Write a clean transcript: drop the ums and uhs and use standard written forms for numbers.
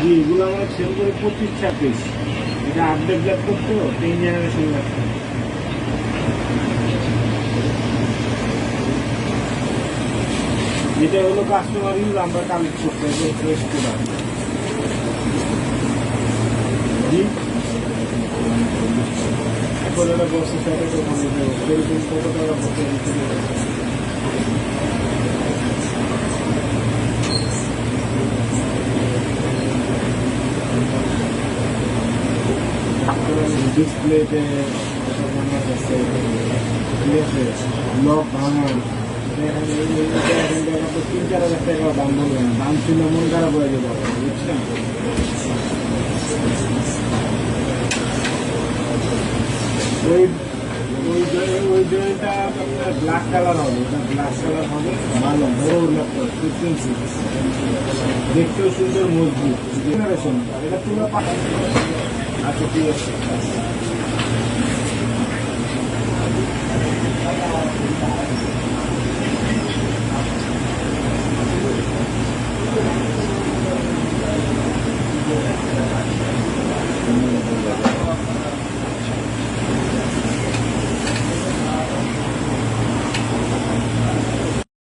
জি, এগুলো আমরা সেল করি 25-26। এটা আপডেট ব্ল্যাক করতে 10 জেনারেশন লাগবে। এটা হলো কাস্টমার ইউজ, আমরা কালেক্ট করতে হবে ফ্রেশ প্রোডাক্ট। জি, এখন এটা বসের সাথে কথা বলতে হবে, সেরকম কত টাকা পড়তে দিতে হবে। ডিসপ্লেতে ঠিক আছে, লক ভাঙা, এখন 3-4 হাজার টাকা দাম বলবেন, দাম ছিল মন খারাপ হয়ে যাবে, বুঝছেন? ওই ওই জয়টা আপনার ব্ল্যাক কালার হবে, এটা ব্ল্যাক কালার হবে, ভালো বড় ল্যাপটপ 15 সিক্স, দেখতেও সুন্দর, মজবুত জেনারেশন। এটা পুরো আচ্ছা, ঠিক আছে।